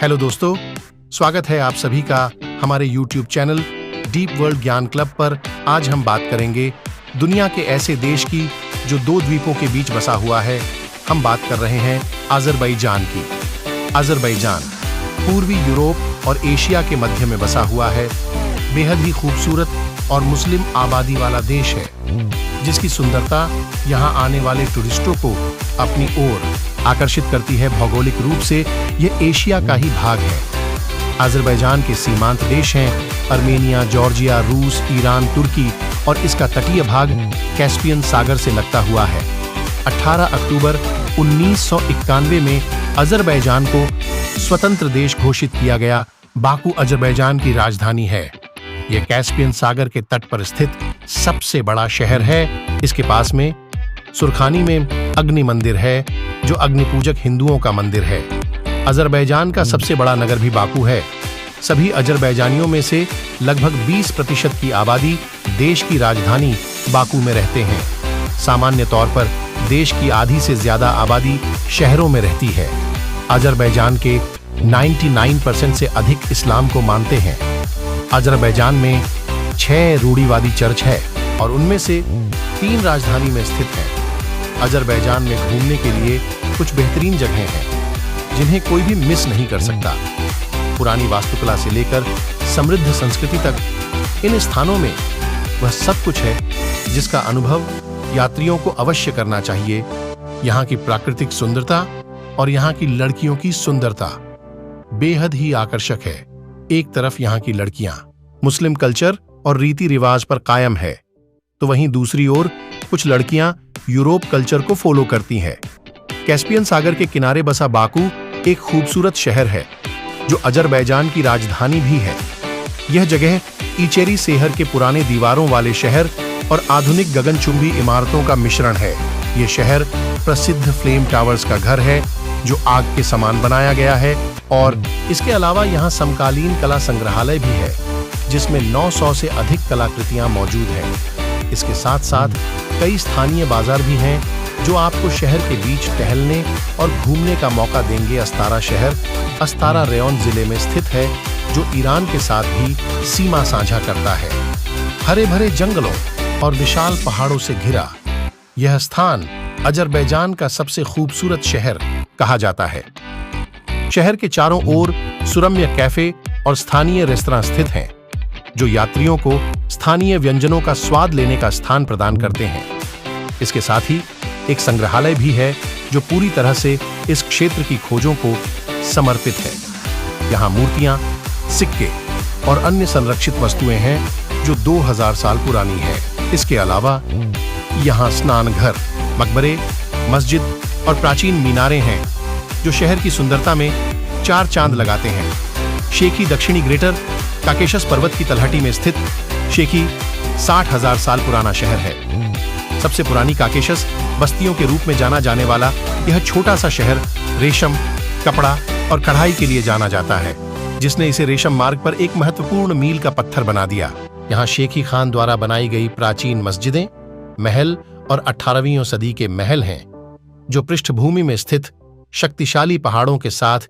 Hello दोस्तों, स्वागत है आप सभी का हमारे YouTube चैनल डीप वर्ल्ड ज्ञान क्लब पर। आज हम बात करेंगे दुनिया के ऐसे देश की जो दो द्वीपों के बीच बसा हुआ है। हम बात कर रहे हैं अजरबैजान की। अजरबैजान पूर्वी यूरोप और एशिया के मध्य में बसा हुआ है। बेहद ही खूबसूरत और मुस्लिम आबादी वाला देश है, जिसकी सुंदरता यहाँ आने वाले टूरिस्टों को अपनी ओर आकर्षित करती है। भौगोलिक रूप से यह एशिया का ही भाग है। अजरबैजान के सीमांत देश हैं अर्मेनिया, जॉर्जिया, रूस, ईरान, तुर्की और इसका तटीय भाग कैस्पियन सागर से लगता हुआ है। 18 अक्टूबर 1991 में अजरबैजान को स्वतंत्र देश घोषित किया गया। बाकू अजरबैजान की राजधानी है। यह कैस्पियन सागर के तट पर स्थित सबसे बड़ा शहर है। इसके पास में सुरखानी में अग्नि मंदिर है, जो अग्नि पूजक हिंदुओं का मंदिर है। अजरबैजान का सबसे बड़ा नगर भी बाकू है। सभी अजरबैजानियों में से लगभग 20% की आबादी देश की राजधानी बाकू में रहते हैं। सामान्य तौर पर देश की आधी से ज्यादा आबादी शहरों में रहती है। अजरबैजान के 99% से अधिक इस्लाम को मानते हैं। अजरबैजान में 6 रूढ़िवादी चर्च है और उनमें से 3 राजधानी में स्थित हैं। अजरबैजान में घूमने के लिए कुछ बेहतरीन जगहें हैं, जिन्हें कोई भी मिस नहीं कर सकता। पुरानी वास्तुकला से लेकर समृद्ध संस्कृति तक इन स्थानों में वह सब कुछ है जिसका अनुभव यात्रियों को अवश्य करना चाहिए। यहाँ की प्राकृतिक सुंदरता और यहाँ की लड़कियों की सुंदरता बेहद ही आकर्षक है। एक तरफ यहाँ की लड़कियां मुस्लिम कल्चर और रीति रिवाज पर कायम है, तो वहीं दूसरी ओर कुछ लड़कियां यूरोप कल्चर को फॉलो करती हैं। कैस्पियन सागर के किनारे बसा बाकू एक खूबसूरत शहर है, जो अजरबैजान की राजधानी भी है। यह जगह इचेरी सेहर के पुराने दीवारों वाले शहर और आधुनिक गगनचुंबी इमारतों का मिश्रण है। यह शहर प्रसिद्ध फ्लेम टावर्स का घर है, जो आग के समान बनाया गया है, और इसके अलावा यहाँ समकालीन कला संग्रहालय भी है, जिसमें 900 से अधिक कलाकृतियां मौजूद हैं। इसके साथ साथ कई स्थानीय बाजार भी हैं, जो आपको शहर के बीच टहलने और घूमने का मौका देंगे। अस्तारा शहर अस्तारा रेयन जिले में स्थित है, जो ईरान के साथ भी सीमा साझा करता है। हरे भरे जंगलों और विशाल पहाड़ों से घिरा यह स्थान अजरबैजान का सबसे खूबसूरत शहर कहा जाता है। शहर के चारों ओर सुरम्य कैफे और स्थानीय रेस्तरां स्थित हैं, जो यात्रियों को स्थानीय व्यंजनों का स्वाद लेने का स्थान प्रदान करते हैं। इसके साथ ही एक संग्रहालय भी है, जो पूरी तरह से इस क्षेत्र की खोजों को समर्पित है। यहाँ मूर्तियां, सिक्के और अन्य संरक्षित वस्तुएं हैं, जो 2000 साल पुरानी है। इसके अलावा यहाँ स्नान घर, मकबरे, मस्जिद और प्राचीन मीनारें हैं, जो शहर की सुंदरता में 4 चांद लगाते हैं। शेखी दक्षिणी ग्रेटर काकेशस पर्वत की तलहटी में स्थित शेखी 60,000 साल पुराना शहर है। सबसे पुरानी काकेशस बस्तियों के रूप में जाना जाने वाला यह छोटा सा शहर रेशम, कपड़ा और कढ़ाई के लिए जाना जाता है, जिसने इसे रेशम मार्ग पर एक महत्वपूर्ण मील का पत्थर बना दिया। यहाँ शेखी खान द्वारा बनाई गई प्राचीन मस्जिदें, महल और 18वीं सदी के महल हैं, जो पृष्ठभूमि में स्थित शक्तिशाली पहाड़ों के साथ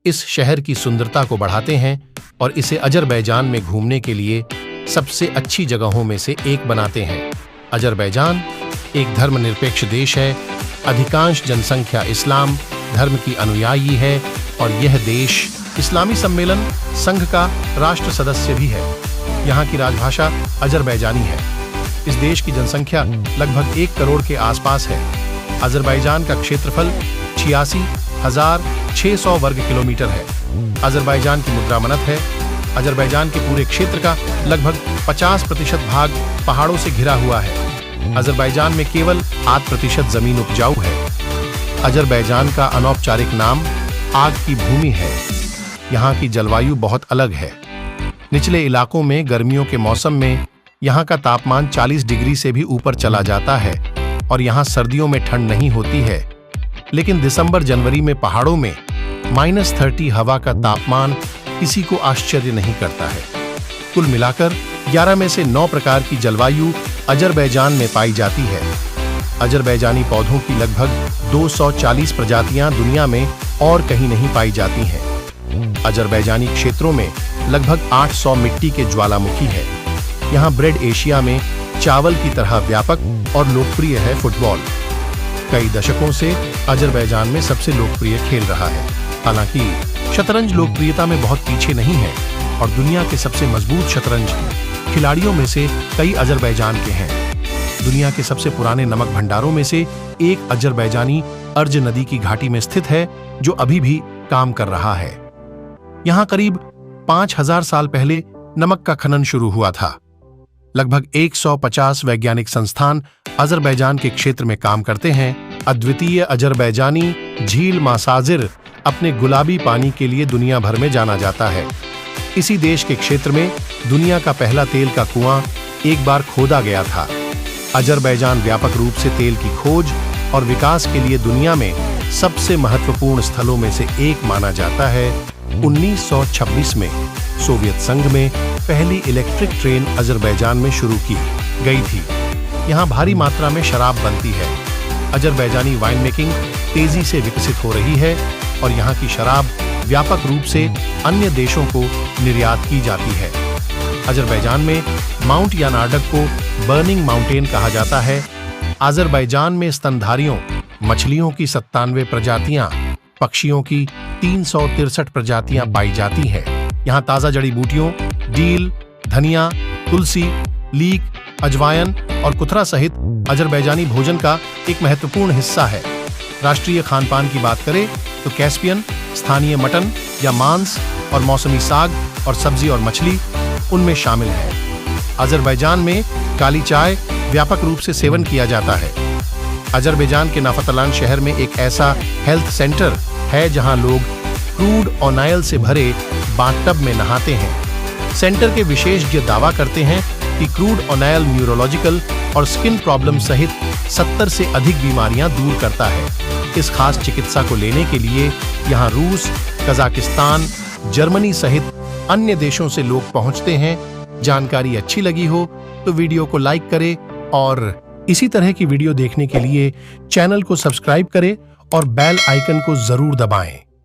इस शहर की सुंदरता को बढ़ाते हैं और इसे अजरबैजान में घूमने के लिए सबसे अच्छी जगहों में से एक बनाते हैं। अजरबैजान एक धर्मनिरपेक्ष देश है। अधिकांश जनसंख्या इस्लाम धर्म की अनुयायी है और यह देश इस्लामी सम्मेलन संघ का राष्ट्र सदस्य भी है। यहाँ की राजभाषा अजरबैजानी है। इस देश की जनसंख्या लगभग 1 करोड़ के आसपास है। अजरबैजान का क्षेत्रफल 86,600 वर्ग किलोमीटर है। अजरबैजान की मुद्रा मनत है। अजरबैजान के पूरे क्षेत्र का लगभग 50% भाग पहाड़ों से घिरा हुआ है। अजरबैजान में केवल 8% जमीन उपजाऊ है। अजरबैजान का अनौपचारिक नाम आग की भूमि है। यहाँ की जलवायु बहुत अलग है। निचले इलाकों में गर्मियों के मौसम में यहाँ का तापमान 40 डिग्री से भी ऊपर चला जाता है और यहाँ सर्दियों में ठंड नहीं होती है। लेकिन दिसंबर जनवरी में पहाड़ों में -30 हवा का तापमान किसी को आश्चर्य नहीं करता है। कुल मिलाकर 11 में से 9 प्रकार की जलवायु अजरबैजान में पाई जाती है। अजरबैजानी पौधों की लगभग 240 प्रजातियां दुनिया में और कहीं नहीं पाई जाती हैं। अजरबैजानी क्षेत्रों में लगभग 800 मिट्टी के ज्वालामुखी है। यहाँ ब्रेड एशिया में चावल की तरह व्यापक और लोकप्रिय है। फुटबॉल कई दशकों से अजरबैजान में सबसे लोकप्रिय खेल रहा है। हालांकि शतरंज लोकप्रियता में बहुत पीछे नहीं है और दुनिया के सबसे मजबूत शतरंज खिलाड़ियों में से कई अजरबैजान के हैं। दुनिया के सबसे पुराने नमक भंडारों में से एक अजरबैजानी अर्ज नदी की घाटी में स्थित है, जो अभी भी काम कर रहा है। यहाँ करीब 5000 साल पहले नमक का खनन शुरू हुआ था। लगभग 150 वैज्ञानिक संस्थान अजरबैजान के क्षेत्र में काम करते हैं। अद्वितीय अजरबैजानी झील मासाजिर अपने गुलाबी पानी के लिए दुनिया भर में जाना जाता है। इसी देश के क्षेत्र में दुनिया का पहला तेल का कुआं एक बार खोदा गया था। अजरबैजान व्यापक रूप से तेल की खोज और विकास के लिए दुनिया में सबसे महत्वपूर्ण स्थलों में से एक माना जाता है। 1926 में सोवियत संघ में पहली इलेक्ट्रिक ट्रेन अजरबैजान में शुरू की गई थी। यहाँ भारी मात्रा में शराब बनती है। अजरबैजानी वाइन मेकिंग तेजी से विकसित हो रही है और यहाँ की शराब व्यापक रूप से अन्य देशों को निर्यात की जाती है। अजरबैजान में माउंट यानार्डक को बर्निंग माउंटेन कहा जाता है। अजरबैजान में स्तनधारियों मछलियों की 97 प्रजातियां, पक्षियों की 363 प्रजातियां पाई जाती है। यहाँ ताज़ा जड़ी बूटियों, डील, धनिया, तुलसी, लीक, अजवायन और कुथरा सहित अजरबैजानी भोजन का एक महत्वपूर्ण हिस्सा है। राष्ट्रीय खानपान की बात करें तो कैस्पियन, स्थानीय मटन या मांस और मौसमी साग और सब्जी और मछली उनमें शामिल है। अजरबैजान में काली चाय व्यापक रूप से सेवन किया जाता है। अजरबैजान के नाफतलान शहर में एक ऐसा हेल्थ सेंटर है जहां लोग क्रूड ऑयल से भरे बाथटब में नहाते हैं। सेंटर के विशेषज्ञ दावा करते हैं कि क्रूड ऑयल न्यूरोलॉजिकल और स्किन प्रॉब्लम सहित 70 से अधिक बीमारियां दूर करता है। इस खास चिकित्सा को लेने के लिए यहाँ रूस, कजाकिस्तान, जर्मनी सहित अन्य देशों से लोग पहुंचते हैं। जानकारी अच्छी लगी हो तो वीडियो को लाइक करें और इसी तरह की वीडियो देखने के लिए चैनल को सब्सक्राइब करें और बेल आइकन को जरूर दबाएं।